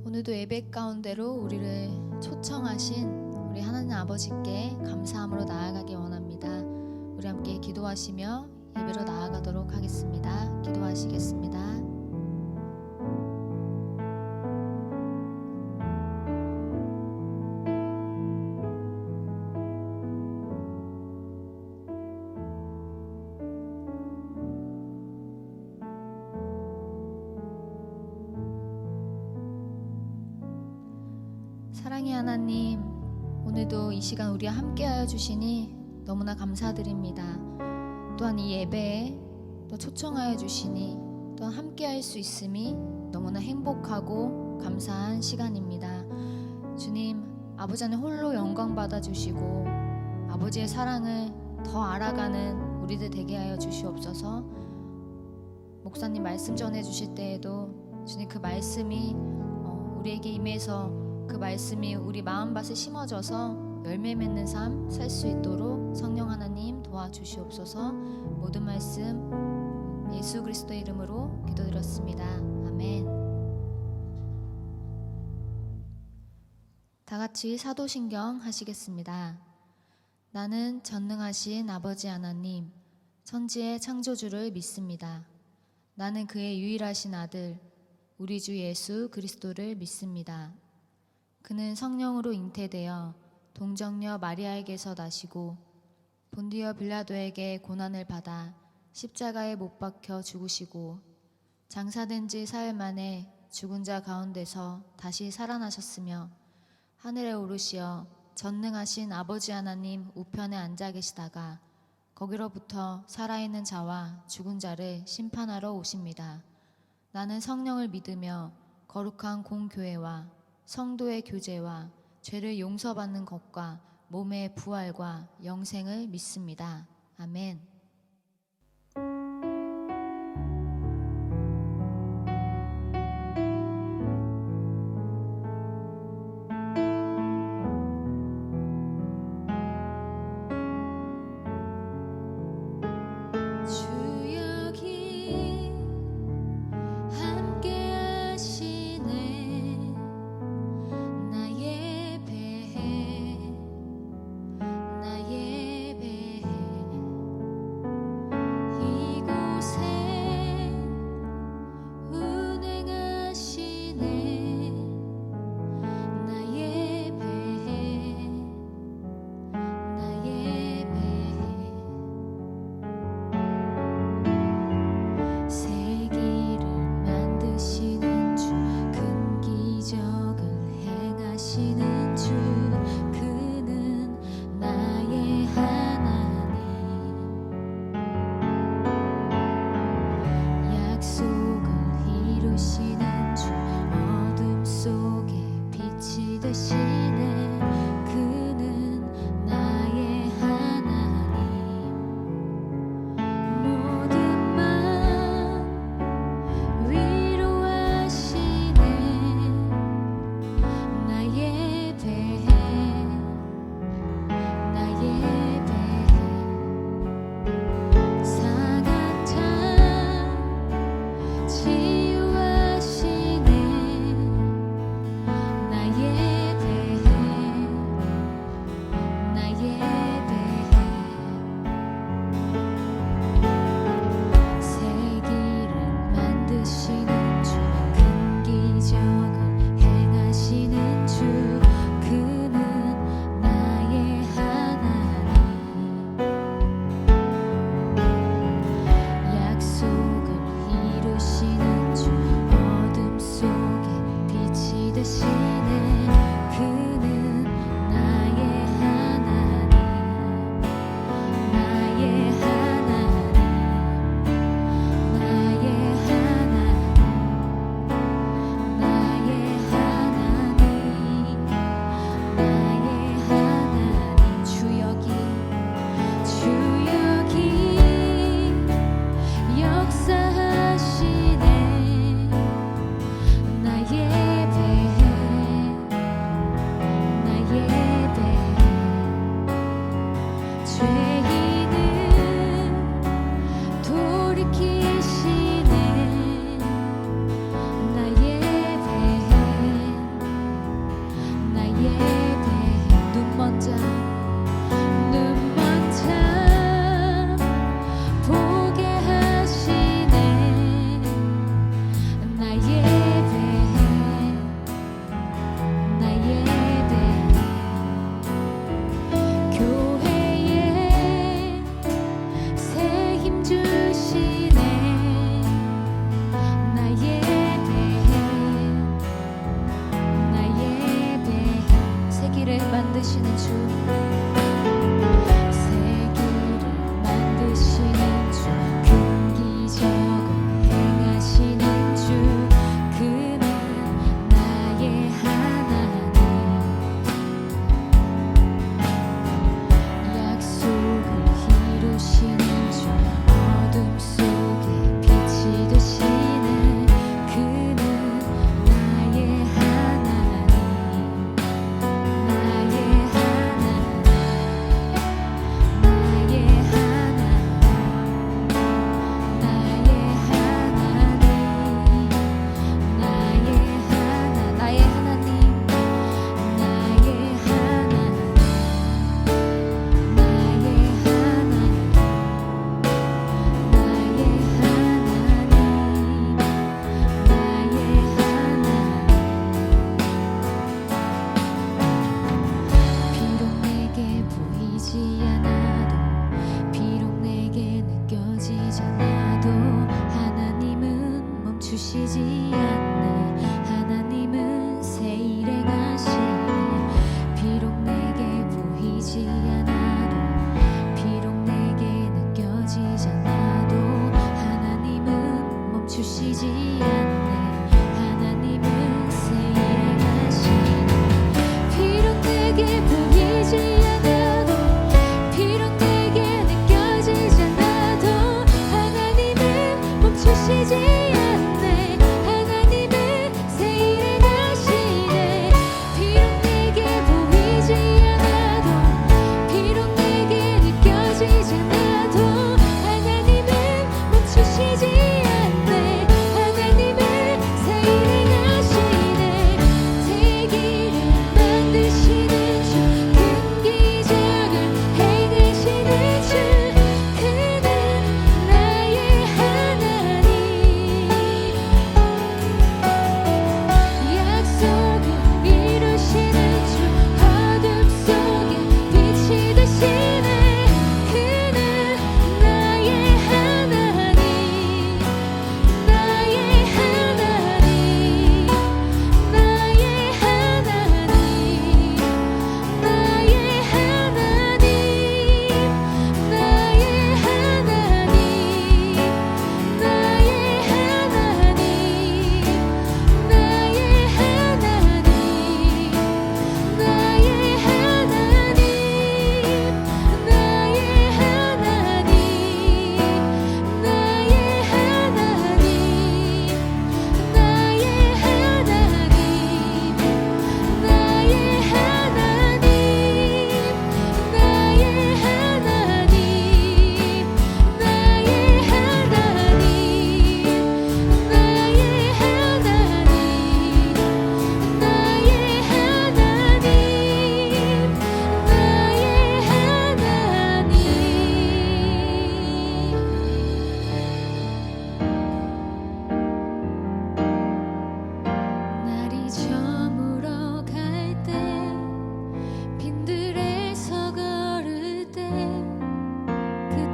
오늘도 예배 가운데로 우리를 초청하신 우리 하나님 아버지께 감사함으로 나아가기 원합니다. 우리 함께 기도하시며 예배로 나아가도록 하겠습니다. 기도하시겠습니다. 사랑의 하나님, 오늘도 이 시간 우리와 함께하여 주시니 너무나 감사드립니다. 또한 이 예배에 또 초청하여 주시니 또한 함께할 수 있음이 너무나 행복하고 감사한 시간입니다. 주님, 아버지 안에 홀로 영광 받아 주시고 아버지의 사랑을 더 알아가는 우리들 되게 하여 주시옵소서. 목사님 말씀 전해 주실 때에도 주님 그 말씀이 우리에게 임해서 그 말씀이 우리 마음밭에 심어져서 열매 맺는 삶 살 수 있도록 성령 하나님 도와주시옵소서. 모든 말씀 예수 그리스도의 이름으로 기도드렸습니다. 아멘. 다 같이 사도신경 하시겠습니다. 나는 전능하신 아버지 하나님, 천지의 창조주를 믿습니다. 나는 그의 유일하신 아들, 우리 주 예수 그리스도를 믿습니다. 그는 성령으로 잉태되어 동정녀 마리아에게서 나시고 본디어 빌라도에게 고난을 받아 십자가에 못 박혀 죽으시고 장사된 지 사흘 만에 죽은 자 가운데서 다시 살아나셨으며 하늘에 오르시어 전능하신 아버지 하나님 우편에 앉아 계시다가 거기로부터 살아있는 자와 죽은 자를 심판하러 오십니다. 나는 성령을 믿으며 거룩한 공교회와 성도의 교제와 죄를 용서받는 것과 몸의 부활과 영생을 믿습니다. 아멘.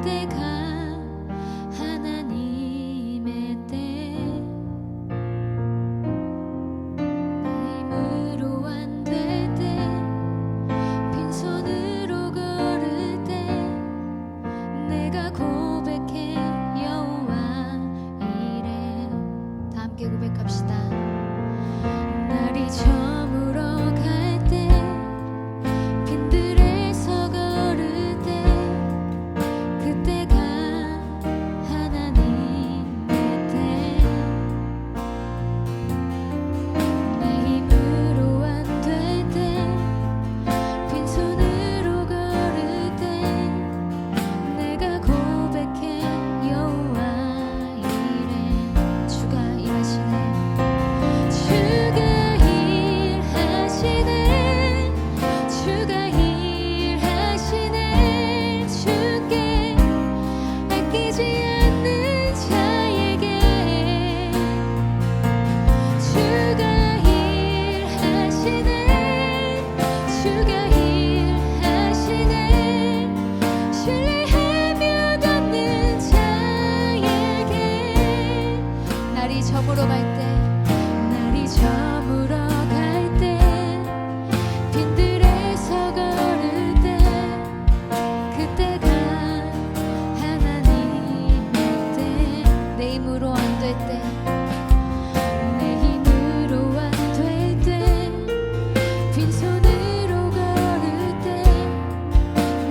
그때가 하나님의 때 내 힘으로 안 될 때 빈손으로 걸을 때 내가 고백해 여호와 이래 다 함께 고백합시다. 날이 저물어 갈 때 빈들에서 걸을 때 그때가 하나님의 때 내 힘으로 안 될 때 빈손으로 걸을 때 내가 고백해 여호와 이래 주가 일하시네 주가 일하시네 주가 일하시네 주께 아끼지 않는 자에게 주가 일하시네 주가 일하시네 신뢰하며 걷는 자에게 날이 저물어 갈 때 날이 저물어 갈 때 빈들에서 걸을 때 그때가 하나님의 때 내 힘으로 안 될 때 내 힘으로 안 될 때 빈손으로 걸을 때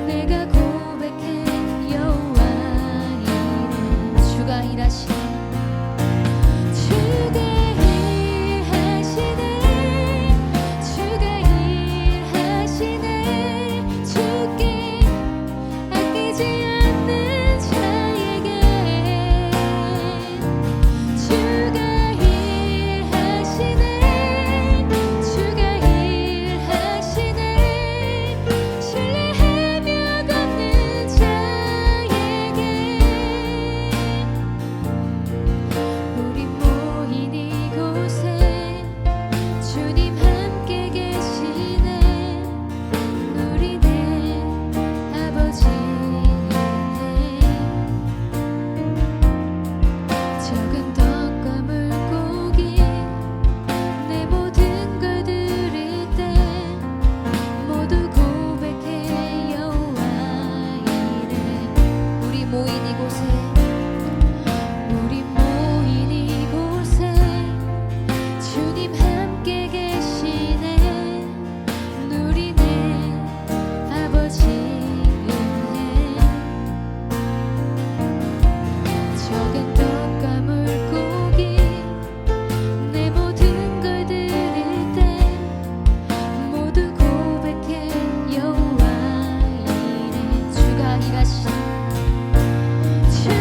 내가 고백해 여호와 이래 주가 일하시네 주가 일하시네 주가 일하시네 주께 아끼지 않는 자에게 주가 일하시네 주가 일하시네 신뢰하며 걷는 자에게 우리 모인 이곳에 주님 함께 계시네 우리 내 아버지이네 적은 떡과 물고기 내 모든 걸 드릴 때 모두 고백해 여호와 이래 우리 모인 이곳에 우리 모인 이곳에 주님 함께 계시네 우리 내 아버지이네 적은 떡과 물고기 내 모든 걸 드릴 때 모두 고백해 여호와 이래 주가 일하시네 주가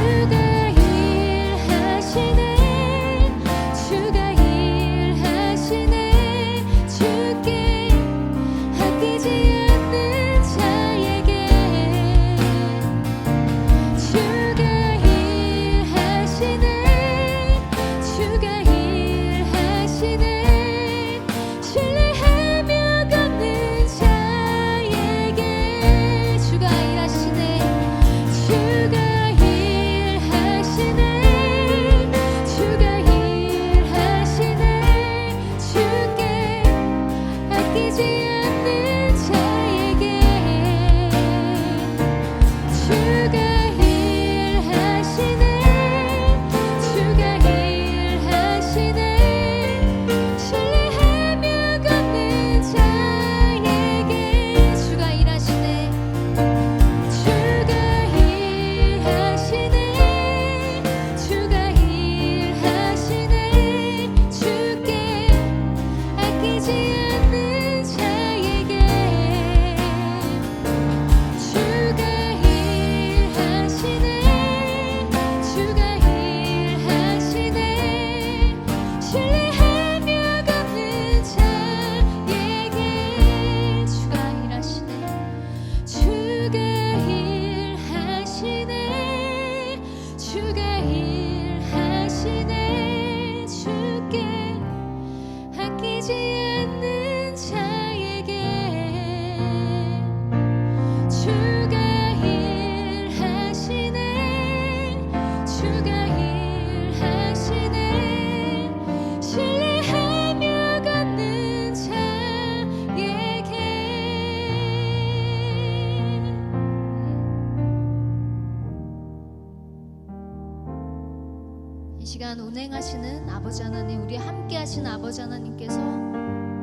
이 시간 운행하시는 아버지 하나님, 우리 함께 하시는 아버지 하나님께서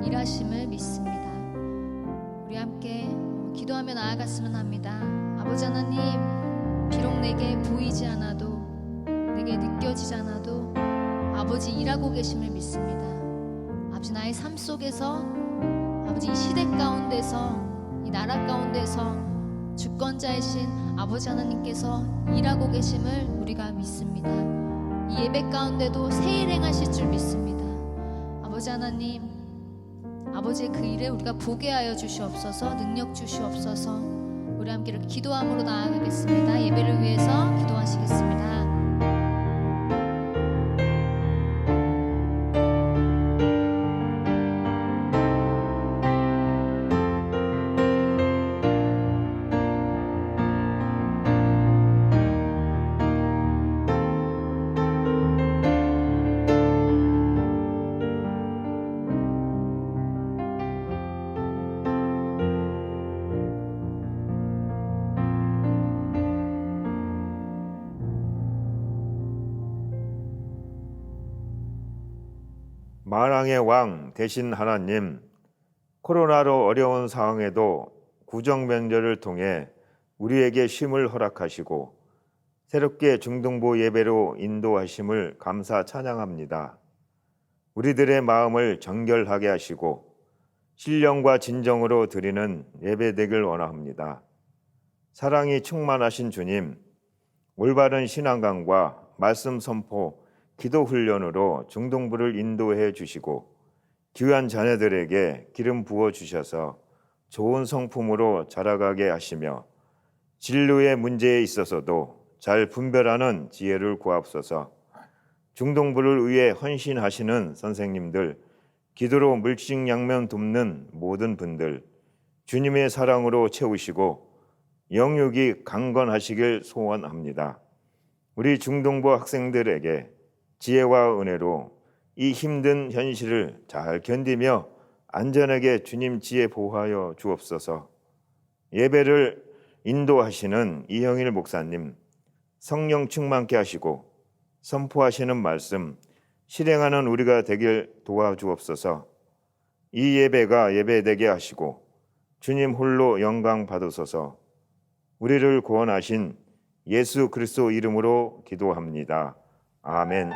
일하심을 믿습니다. 우리 함께 기도하며 나아갔으면 합니다. 아버지 하나님, 비록 내게 보이지 않아도, 내게 느껴지지 않아도 아버지 일하고 계심을 믿습니다. 아버지, 나의 삶 속에서, 아버지 이 시대 가운데서, 이 나라 가운데서 주권자이신 아버지 하나님께서 일하고 계심을 우리가 믿습니다. 이 예배 가운데도 새 일 행하실 줄 믿습니다. 아버지 하나님, 아버지의 그 일을 우리가 보게 하여 주시옵소서. 능력 주시옵소서. 우리 함께 이렇게 기도함으로 나아가겠습니다. 예배를 위해서 기도하시겠습니다. 만왕의 왕 대신 하나님, 코로나로 어려운 상황에도 구정 명절을 통해 우리에게 쉼을 허락하시고 새롭게 중등부 예배로 인도하심을 감사 찬양합니다. 우리들의 마음을 정결하게 하시고 신령과 진정으로 드리는 예배 되길 원합니다. 사랑이 충만하신 주님, 올바른 신앙관과 말씀 선포, 기도 훈련으로 중등부를 인도해 주시고 귀한 자녀들에게 기름 부어 주셔서 좋은 성품으로 자라가게 하시며 진로의 문제에 있어서도 잘 분별하는 지혜를 구하옵소서. 중등부를 위해 헌신하시는 선생님들, 기도로 물식양면 돕는 모든 분들, 주님의 사랑으로 채우시고 영육이 강건하시길 소원합니다. 우리 중등부 학생들에게 지혜와 은혜로 이 힘든 현실을 잘 견디며 안전하게 주님 지혜 보호하여 주옵소서. 예배를 인도하시는 이형일 목사님, 성령 충만케 하시고 선포하시는 말씀 실행하는 우리가 되길 도와주옵소서. 이 예배가 예배되게 하시고 주님 홀로 영광 받으소서. 우리를 구원하신 예수 그리스도 이름으로 기도합니다. 아멘.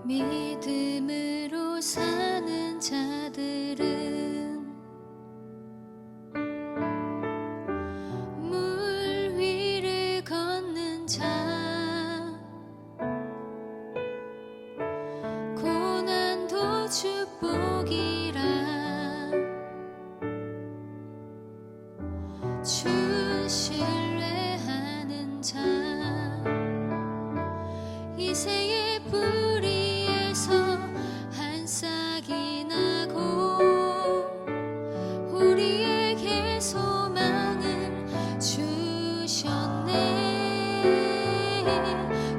믿음으로 사는 자들은 물 위를 걷는 자, 고난도 축복이라 주 신뢰하는 자, 이새의 뿌리에서 한 싹이 나고 우리에게 소망을 주셨네.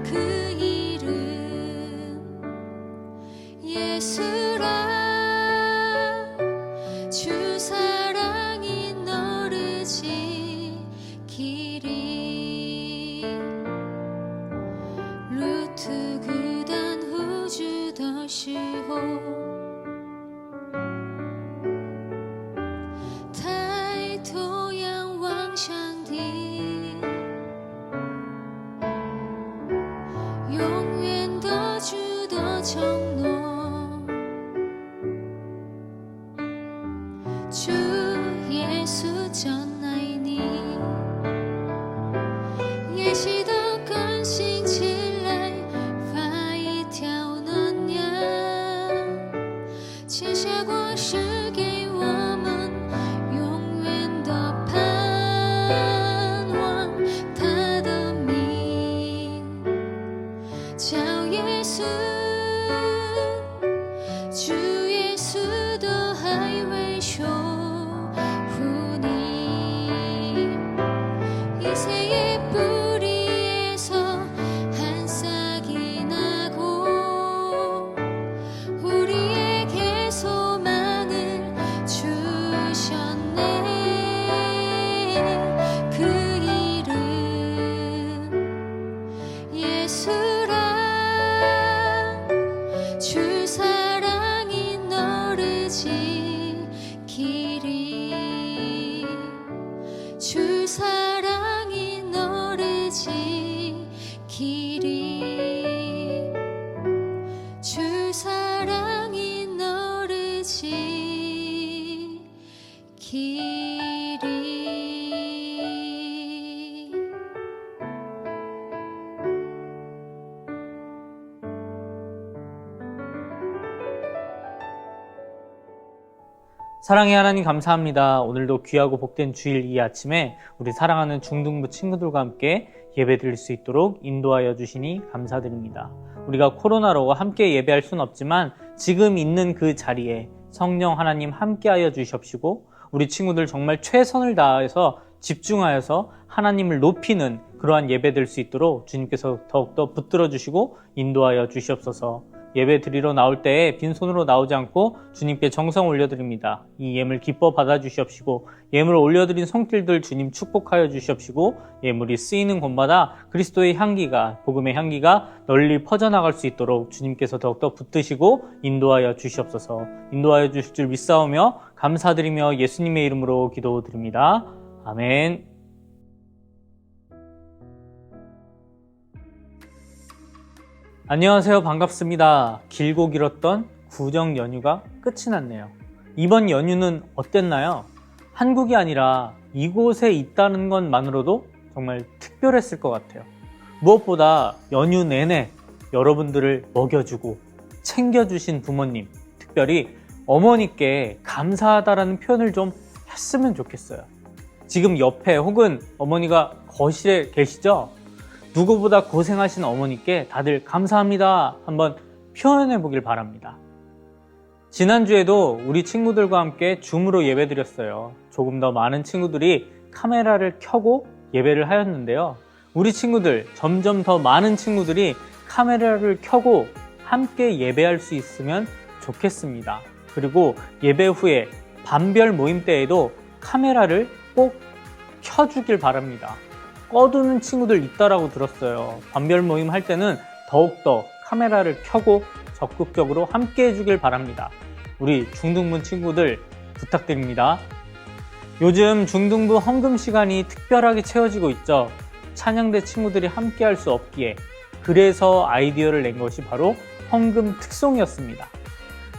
그 이름 예수라. 주 사랑이 너를 지키리. 루트 구단 우주 더시호太头仰望上帝，永远的主的承诺，主耶稣真爱你，也是的更新起来，发一条嫩芽，写下过是给我们永远的盼望。他的名叫耶稣，主耶稣的爱会守护你。이새의 뿌리에서 한 싹이 나고 사랑의 하나님 감사합니다. 오늘도 귀하고 복된 주일 이 아침에 우리 사랑하는 중등부 친구들과 함께 예배 드릴 수 있도록 인도하여 주시니 감사드립니다. 우리가 코로나로 함께 예배할 수는 없지만 지금 있는 그 자리에 성령 하나님 함께하여 주시옵시고 우리 친구들 정말 최선을 다해서 집중하여서 하나님을 높이는 그러한 예배 될 수 있도록 주님께서 더욱더 붙들어 주시고 인도하여 주시옵소서. 예배 드리러 나올 때에 빈손으로 나오지 않고 주님께 정성 올려드립니다. 이 예물 기뻐 받아주시옵시고 예물 올려드린 손길들 주님 축복하여 주시옵시고 예물이 쓰이는 곳마다 그리스도의 향기가 복음의 향기가 널리 퍼져나갈 수 있도록 주님께서 더욱더 붙드시고 인도하여 주시옵소서. 인도하여 주실 줄 믿사오며 감사드리며 예수님의 이름으로 기도드립니다. 아멘. 안녕하세요. 반갑습니다. 길고 길었던 구정 연휴가 끝이 났네요. 이번 연휴는 어땠나요? 한국이 아니라 이곳에 있다는 것만으로도 정말 특별했을 것 같아요. 무엇보다 연휴 내내 여러분들을 먹여주고 챙겨주신 부모님, 특별히 어머니께 감사하다라는 표현을 좀 했으면 좋겠어요. 지금 옆에 혹은 어머니가 거실에 계시죠? 누구보다 고생하신 어머니께 다들 감사합니다 한번 표현해 보길 바랍니다. 지난주에도 우리 친구들과 함께 줌으로 예배 드렸어요. 조금 더 많은 친구들이 카메라를 켜고 예배를 하였는데요. 우리 친구들, 점점 더 많은 친구들이 카메라를 켜고 함께 예배할 수 있으면 좋겠습니다. 그리고 예배 후에 반별 모임 때에도 카메라를 꼭 켜주길 바랍니다. 꺼두는 친구들 있다라고 들었어요. 반별 모임 할 때는 더욱더 카메라를 켜고 적극적으로 함께 해주길 바랍니다. 우리 중등부 친구들 부탁드립니다. 요즘 중등부 헌금 시간이 특별하게 채워지고 있죠. 찬양대 친구들이 함께 할 수 없기에 그래서 아이디어를 낸 것이 바로 헌금 특송이었습니다.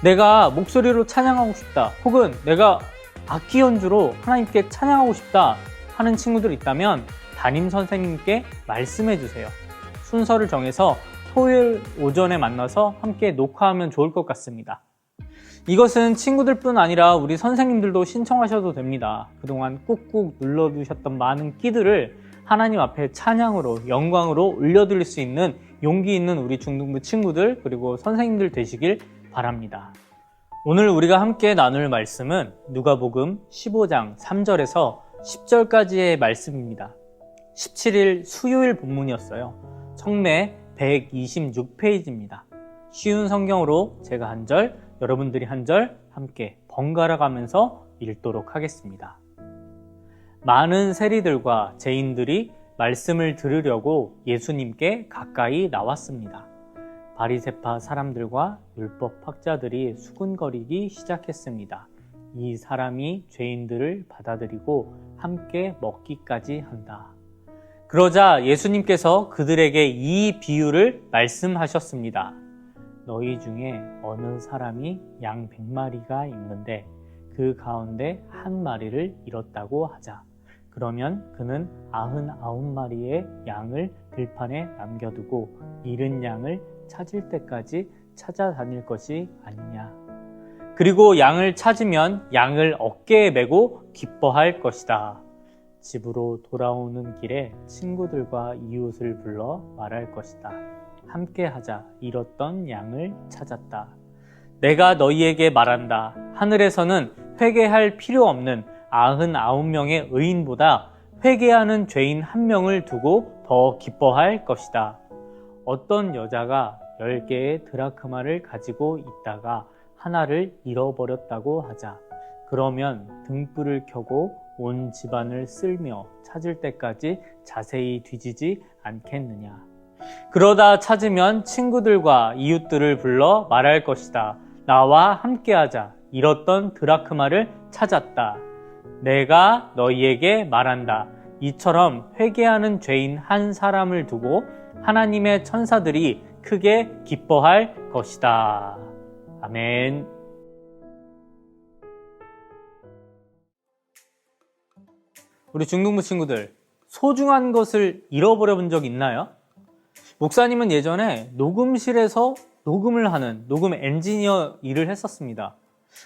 내가 목소리로 찬양하고 싶다 혹은 내가 악기 연주로 하나님께 찬양하고 싶다 하는 친구들 있다면 담임 선생님께 말씀해 주세요. 순서를 정해서 토요일 오전에 만나서 함께 녹화하면 좋을 것 같습니다. 이것은 친구들뿐 아니라 우리 선생님들도 신청하셔도 됩니다. 그동안 꾹꾹 눌러두셨던 많은 끼들을 하나님 앞에 찬양으로 영광으로 올려드릴 수 있는 용기 있는 우리 중등부 친구들 그리고 선생님들 되시길 바랍니다. 오늘 우리가 함께 나눌 말씀은 누가복음 15장 3절에서 10절까지의 말씀입니다. 17일 수요일 본문이었어요. 청매 126페이지입니다. 쉬운 성경으로 제가 한 절, 여러분들이 한 절 함께 번갈아 가면서 읽도록 하겠습니다. 많은 세리들과 죄인들이 말씀을 들으려고 예수님께 가까이 나왔습니다. 바리새파 사람들과 율법학자들이 수군거리기 시작했습니다. 이 사람이 죄인들을 받아들이고 함께 먹기까지 한다. 그러자 예수님께서 그들에게 이 비유를 말씀하셨습니다. 너희 중에 어느 사람이 양 100마리가 있는데 그 가운데 한 마리를 잃었다고 하자. 그러면 그는 99마리의 양을 들판에 남겨두고 잃은 양을 찾을 때까지 찾아다닐 것이 아니냐. 그리고 양을 찾으면 양을 어깨에 메고 기뻐할 것이다. 집으로 돌아오는 길에 친구들과 이웃을 불러 말할 것이다. 함께 하자. 잃었던 양을 찾았다. 내가 너희에게 말한다. 하늘에서는 회개할 필요 없는 99명의 의인보다 회개하는 죄인 1명을 두고 더 기뻐할 것이다. 어떤 여자가 10개의 드라크마를 가지고 있다가 하나를 잃어버렸다고 하자. 그러면 등불을 켜고 온 집안을 쓸며 찾을 때까지 자세히 뒤지지 않겠느냐. 그러다 찾으면 친구들과 이웃들을 불러 말할 것이다. 나와 함께하자. 잃었던 드라크마를 찾았다. 내가 너희에게 말한다. 이처럼 회개하는 죄인 한 사람을 두고 하나님의 천사들이 크게 기뻐할 것이다. 아멘. 우리 중등부 친구들, 소중한 것을 잃어버려 본 적 있나요? 목사님은 예전에 녹음실에서 녹음을 하는 녹음 엔지니어 일을 했었습니다.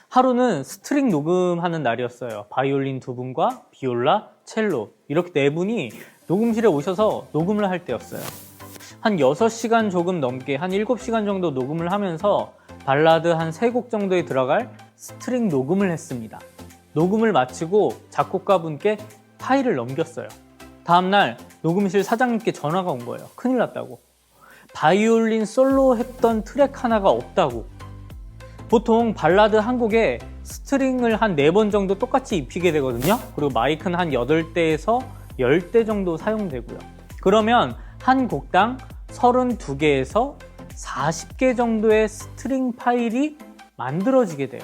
하루는 스트링 녹음하는 날이었어요. 바이올린 2분과 비올라, 첼로 이렇게 4분이 녹음실에 오셔서 녹음을 할 때였어요. 한 6시간 조금 넘게 한 7시간 정도 녹음을 하면서 발라드 한 3곡 정도에 들어갈 스트링 녹음을 했습니다. 녹음을 마치고 작곡가분께 파일을 넘겼어요. 다음날 녹음실 사장님께 전화가 온 거예요. 큰일 났다고. 바이올린 솔로 했던 트랙 하나가 없다고. 보통 발라드 한 곡에 스트링을 한 4번 정도 똑같이 입히게 되거든요. 그리고 마이크는 한 8대에서 10대 정도 사용되고요. 그러면 한 곡당 32개에서 40개 정도의 스트링 파일이 만들어지게 돼요.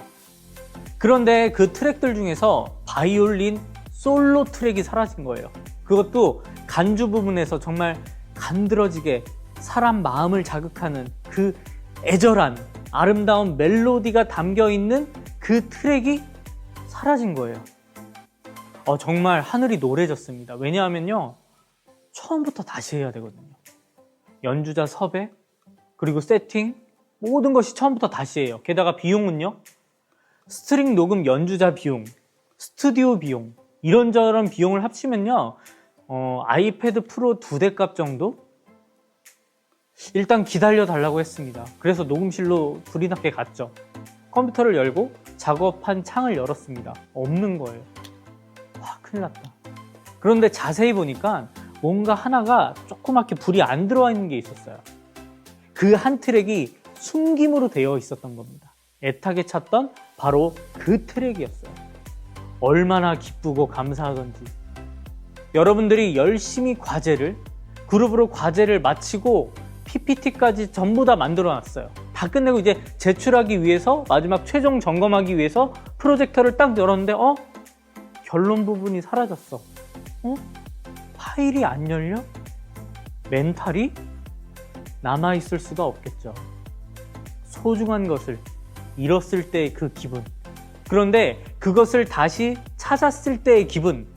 그런데 그 트랙들 중에서 바이올린 솔로 트랙이 사라진 거예요. 그것도 간주 부분에서 정말 간드러지게 사람 마음을 자극하는 그 애절한 아름다운 멜로디가 담겨있는 그 트랙이 사라진 거예요. 정말 하늘이 노래졌습니다. 왜냐하면요, 처음부터 다시 해야 되거든요. 연주자 섭외, 그리고 세팅, 모든 것이 처음부터 다시 해요. 게다가 비용은요, 스트링 녹음 연주자 비용, 스튜디오 비용, 이런저런 비용을 합치면요, 아이패드 프로 2대 값 정도? 일단 기다려 달라고 했습니다. 그래서 녹음실로 불이 나게 갔죠. 컴퓨터를 열고 작업한 창을 열었습니다. 없는 거예요. 와, 큰일 났다. 그런데 자세히 보니까 뭔가 하나가 조그맣게 불이 안 들어와 있는 게 있었어요. 그 한 트랙이 숨김으로 되어 있었던 겁니다. 애타게 찾던 바로 그 트랙이었어요. 얼마나 기쁘고 감사하던지. 여러분들이 열심히 그룹으로 과제를 마치고 PPT까지 전부 다 만들어 놨어요. 다 끝내고 이제 제출하기 위해서, 마지막 최종 점검하기 위해서 프로젝터를 딱 열었는데 결론 부분이 사라졌어. 파일이 안 열려? 멘탈이 남아있을 수가 없겠죠. 소중한 것을 잃었을 때의 그 기분. 그런데 그것을 다시 찾았을 때의 기분,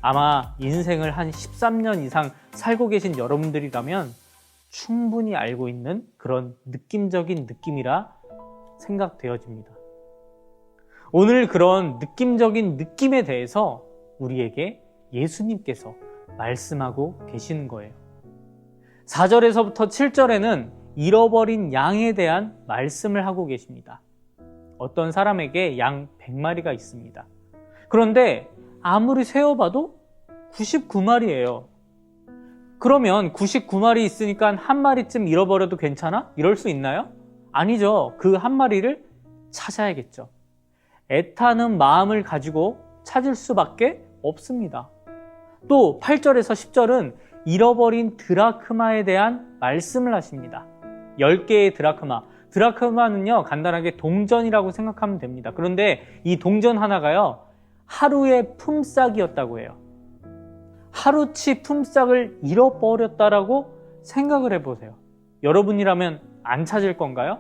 아마 인생을 한 13년 이상 살고 계신 여러분들이라면 충분히 알고 있는 그런 느낌적인 느낌이라 생각되어집니다. 오늘 그런 느낌적인 느낌에 대해서 우리에게 예수님께서 말씀하고 계시는 거예요. 4절에서부터 7절에는 잃어버린 양에 대한 말씀을 하고 계십니다. 어떤 사람에게 양 100마리가 있습니다. 그런데 아무리 세어봐도 99마리예요. 그러면 99마리 있으니까 한 마리쯤 잃어버려도 괜찮아? 이럴 수 있나요? 아니죠. 그 한 마리를 찾아야겠죠. 애타는 마음을 가지고 찾을 수밖에 없습니다. 또 8절에서 10절은 잃어버린 드라크마에 대한 말씀을 하십니다. 10개의 드라크마. 드라크마는요, 간단하게 동전이라고 생각하면 됩니다. 그런데 이 동전 하나가요, 하루의 품삯이었다고 해요. 하루치 품삯을 잃어버렸다라고 생각을 해보세요. 여러분이라면 안 찾을 건가요?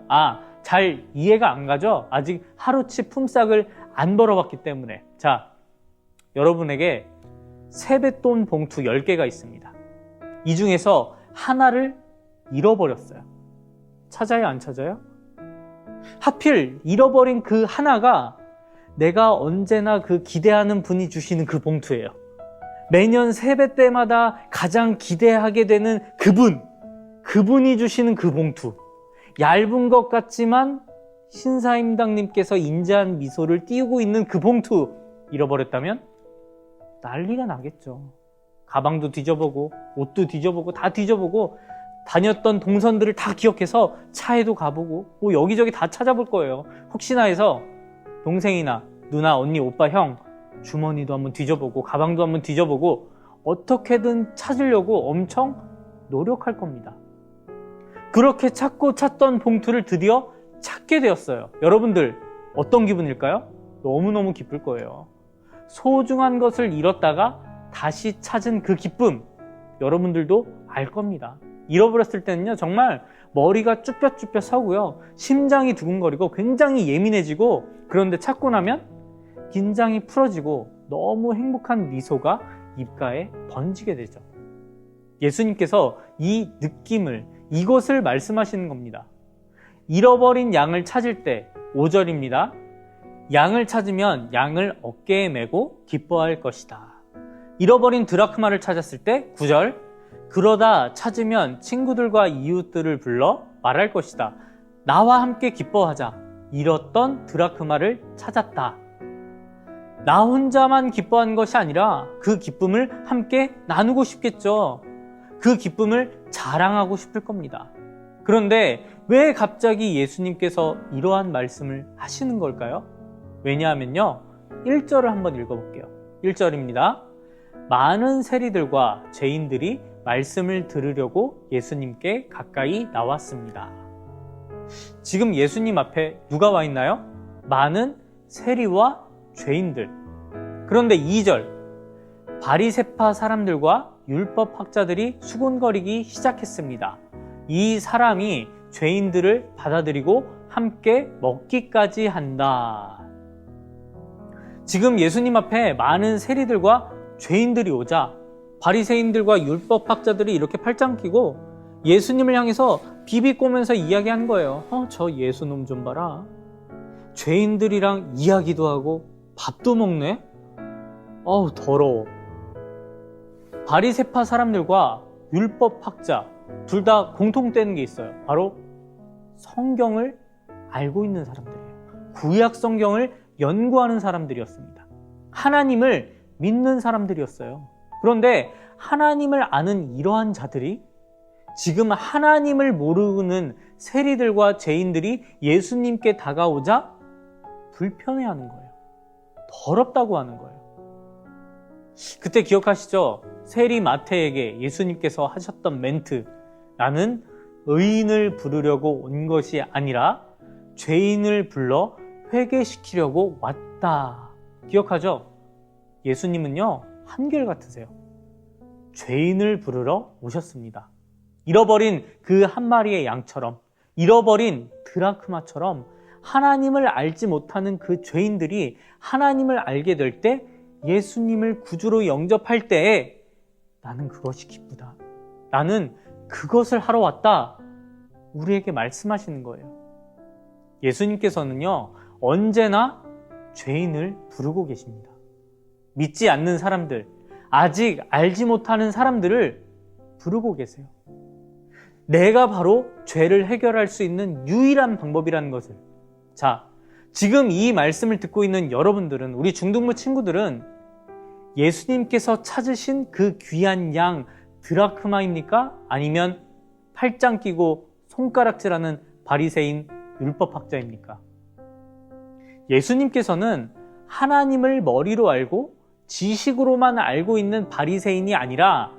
잘 이해가 안 가죠? 아직 하루치 품삯을 안 벌어봤기 때문에. 자, 여러분에게 세뱃돈 봉투 10개가 있습니다. 이 중에서 하나를 잃어버렸어요. 찾아요, 안 찾아요? 하필 잃어버린 그 하나가 내가 언제나 그 기대하는 분이 주시는 그 봉투예요. 매년 세배 때마다 가장 기대하게 되는 그분이 주시는 그 봉투. 얇은 것 같지만 신사임당님께서 인자한 미소를 띄우고 있는 그 봉투 잃어버렸다면 난리가 나겠죠. 가방도 뒤져보고 옷도 뒤져보고 다 뒤져보고 다녔던 동선들을 다 기억해서 차에도 가보고 뭐 여기저기 다 찾아볼 거예요. 혹시나 해서 동생이나 누나, 언니, 오빠, 형 주머니도 한번 뒤져보고 가방도 한번 뒤져보고 어떻게든 찾으려고 엄청 노력할 겁니다. 그렇게 찾던 봉투를 드디어 찾게 되었어요. 여러분들 어떤 기분일까요? 너무너무 기쁠 거예요. 소중한 것을 잃었다가 다시 찾은 그 기쁨, 여러분들도 알 겁니다. 잃어버렸을 때는요, 정말 머리가 쭈뼛쭈뼛 서고요, 심장이 두근거리고 굉장히 예민해지고, 그런데 찾고 나면 긴장이 풀어지고 너무 행복한 미소가 입가에 번지게 되죠. 예수님께서 이 느낌을, 이것을 말씀하시는 겁니다. 잃어버린 양을 찾을 때 5절입니다. 양을 찾으면 양을 어깨에 메고 기뻐할 것이다. 잃어버린 드라크마를 찾았을 때 9절, 그러다 찾으면 친구들과 이웃들을 불러 말할 것이다. 나와 함께 기뻐하자. 잃었던 드라크마를 찾았다. 나 혼자만 기뻐한 것이 아니라 그 기쁨을 함께 나누고 싶겠죠. 그 기쁨을 자랑하고 싶을 겁니다. 그런데 왜 갑자기 예수님께서 이러한 말씀을 하시는 걸까요? 왜냐하면요, 1절을 한번 읽어볼게요. 1절입니다. 많은 세리들과 죄인들이 말씀을 들으려고 예수님께 가까이 나왔습니다. 지금 예수님 앞에 누가 와 있나요? 많은 세리와 죄인들. 그런데 2절, 바리새파 사람들과 율법학자들이 수군거리기 시작했습니다. 이 사람이 죄인들을 받아들이고 함께 먹기까지 한다. 지금 예수님 앞에 많은 세리들과 죄인들이 오자 바리새인들과 율법학자들이 이렇게 팔짱 끼고 예수님을 향해서 비비꼬면서 이야기한 거예요. 저 예수놈 좀 봐라. 죄인들이랑 이야기도 하고 밥도 먹네? 더러워. 바리새파 사람들과 율법학자 둘 다 공통되는 게 있어요. 바로 성경을 알고 있는 사람들이에요. 구약 성경을 연구하는 사람들이었습니다. 하나님을 믿는 사람들이었어요. 그런데 하나님을 아는 이러한 자들이 지금 하나님을 모르는 세리들과 죄인들이 예수님께 다가오자 불편해하는 거예요. 더럽다고 하는 거예요. 그때 기억하시죠? 세리 마태에게 예수님께서 하셨던 멘트. 나는 의인을 부르려고 온 것이 아니라 죄인을 불러 회개시키려고 왔다. 기억하죠? 예수님은요, 한결같으세요. 죄인을 부르러 오셨습니다. 잃어버린 그 한 마리의 양처럼, 잃어버린 드라크마처럼 하나님을 알지 못하는 그 죄인들이 하나님을 알게 될 때, 예수님을 구주로 영접할 때에 나는 그것이 기쁘다. 나는 그것을 하러 왔다. 우리에게 말씀하시는 거예요. 예수님께서는요, 언제나 죄인을 부르고 계십니다. 믿지 않는 사람들, 아직 알지 못하는 사람들을 부르고 계세요. 내가 바로 죄를 해결할 수 있는 유일한 방법이라는 것을. 자, 지금 이 말씀을 듣고 있는 여러분들은, 우리 중등부 친구들은 예수님께서 찾으신 그 귀한 양 드라크마입니까? 아니면 팔짱 끼고 손가락질하는 바리새인 율법학자입니까? 예수님께서는 하나님을 머리로 알고 지식으로만 알고 있는 바리새인이 아니라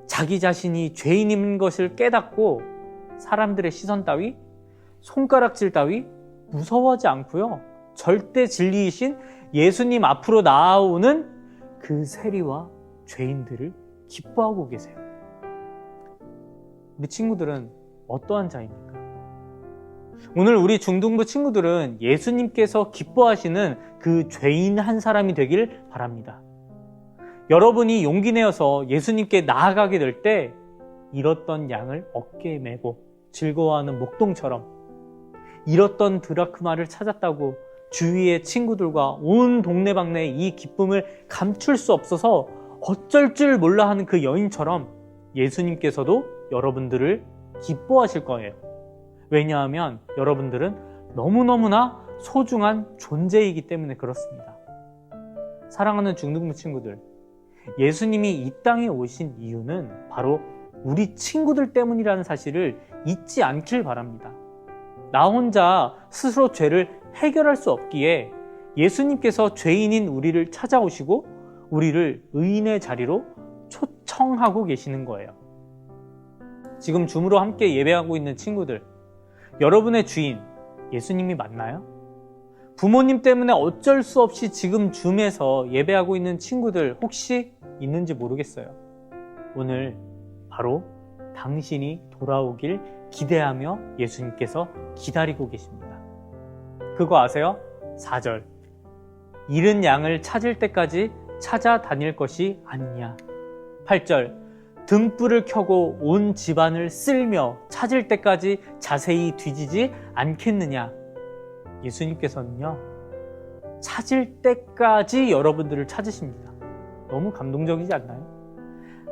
자기 자신이 죄인인 것을 깨닫고 사람들의 시선 따위, 손가락질 따위 무서워하지 않고요, 절대 진리이신 예수님 앞으로 나아오는 그 세리와 죄인들을 기뻐하고 계세요. 우리 친구들은 어떠한 자입니까? 오늘 우리 중등부 친구들은 예수님께서 기뻐하시는 그 죄인 한 사람이 되길 바랍니다. 여러분이 용기 내어서 예수님께 나아가게 될 때 잃었던 양을 어깨에 메고 즐거워하는 목동처럼 잃었던 드라크마를 찾았다고 주위의 친구들과 온 동네방네의 이 기쁨을 감출 수 없어서 어쩔 줄 몰라 하는 그 여인처럼 예수님께서도 여러분들을 기뻐하실 거예요. 왜냐하면 여러분들은 너무너무나 소중한 존재이기 때문에 그렇습니다. 사랑하는 중등부 친구들, 예수님이 이 땅에 오신 이유는 바로 우리 친구들 때문이라는 사실을 잊지 않길 바랍니다. 나 혼자 스스로 죄를 해결할 수 없기에 예수님께서 죄인인 우리를 찾아오시고 우리를 의인의 자리로 초청하고 계시는 거예요. 지금 줌으로 함께 예배하고 있는 친구들, 여러분의 주인 예수님이 맞나요? 부모님 때문에 어쩔 수 없이 지금 줌에서 예배하고 있는 친구들 혹시 있는지 모르겠어요. 오늘 바로 당신이 돌아오길 기대하며 예수님께서 기다리고 계십니다. 그거 아세요? 4절. 잃은 양을 찾을 때까지 찾아다닐 것이 아니냐. 8절. 등불을 켜고 온 집안을 쓸며 찾을 때까지 자세히 뒤지지 않겠느냐. 예수님께서는요, 찾을 때까지 여러분들을 찾으십니다. 너무 감동적이지 않나요?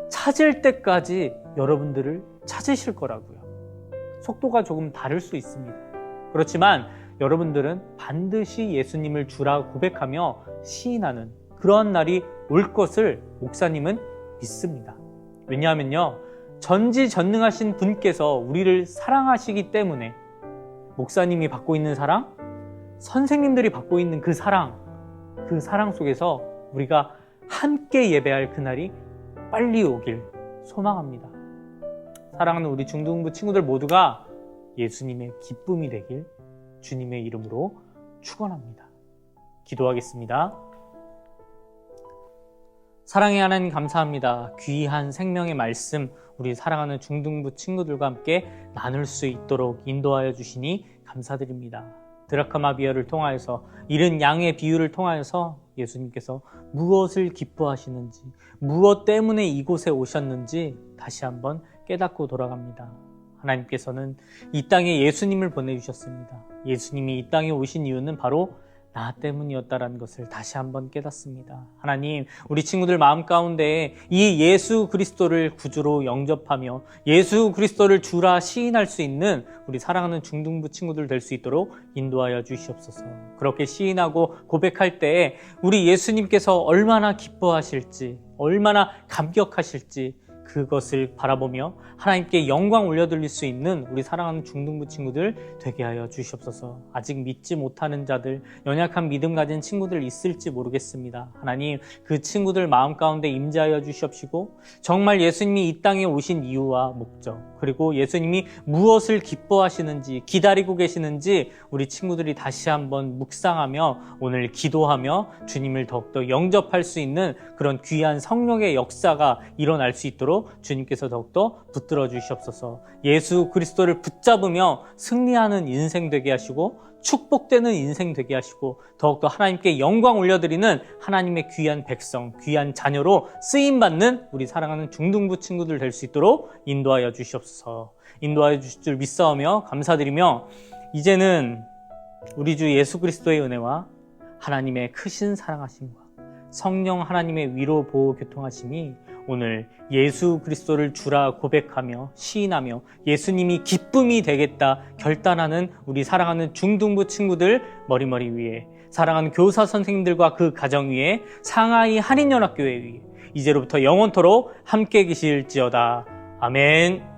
찾을 때까지 여러분들을 찾으실 거라고요. 속도가 조금 다를 수 있습니다. 그렇지만 여러분들은 반드시 예수님을 주라 고백하며 시인하는 그러한 날이 올 것을 목사님은 믿습니다. 왜냐하면요, 전지전능하신 분께서 우리를 사랑하시기 때문에 목사님이 받고 있는 사랑, 선생님들이 받고 있는 그 사랑 속에서 우리가 함께 예배할 그날이 빨리 오길 소망합니다. 사랑하는 우리 중등부 친구들 모두가 예수님의 기쁨이 되길 주님의 이름으로 축원합니다. 기도하겠습니다. 사랑의 하나님 감사합니다. 귀한 생명의 말씀 우리 사랑하는 중등부 친구들과 함께 나눌 수 있도록 인도하여 주시니 감사드립니다. 드라카마비아를 통하여서 잃은 양의 비유를 통하여서 예수님께서 무엇을 기뻐하시는지, 무엇 때문에 이곳에 오셨는지 다시 한번 깨닫고 돌아갑니다. 하나님께서는 이 땅에 예수님을 보내주셨습니다. 예수님이 이 땅에 오신 이유는 바로 나 때문이었다라는 것을 다시 한번 깨닫습니다. 하나님, 우리 친구들 마음 가운데 이 예수 그리스도를 구주로 영접하며 예수 그리스도를 주라 시인할 수 있는 우리 사랑하는 중등부 친구들 될 수 있도록 인도하여 주시옵소서. 그렇게 시인하고 고백할 때에 우리 예수님께서 얼마나 기뻐하실지, 얼마나 감격하실지 그것을 바라보며 하나님께 영광 올려드릴 수 있는 우리 사랑하는 중등부 친구들 되게 하여 주시옵소서. 아직 믿지 못하는 자들, 연약한 믿음 가진 친구들 있을지 모르겠습니다. 하나님, 그 친구들 마음 가운데 임재하여 주시옵시고 정말 예수님이 이 땅에 오신 이유와 목적, 그리고 예수님이 무엇을 기뻐하시는지, 기다리고 계시는지 우리 친구들이 다시 한번 묵상하며 오늘 기도하며 주님을 더욱더 영접할 수 있는 그런 귀한 성령의 역사가 일어날 수 있도록 주님께서 더욱더 붙들어 주시옵소서. 예수 그리스도를 붙잡으며 승리하는 인생 되게 하시고 축복되는 인생 되게 하시고 더욱더 하나님께 영광 올려드리는 하나님의 귀한 백성, 귀한 자녀로 쓰임받는 우리 사랑하는 중등부 친구들 될 수 있도록 인도하여 주시옵소서. 인도하여 주실 줄 믿사오며 감사드리며 이제는 우리 주 예수 그리스도의 은혜와 하나님의 크신 사랑하심과 성령 하나님의 위로 보호 교통하심이 오늘 예수 그리스도를 주라 고백하며 시인하며 예수님이 기쁨이 되겠다 결단하는 우리 사랑하는 중등부 친구들 머리머리 위에, 사랑하는 교사 선생님들과 그 가정 위에, 상하이 한인연합교회 위에 이제로부터 영원토록 함께 계실지어다. 아멘.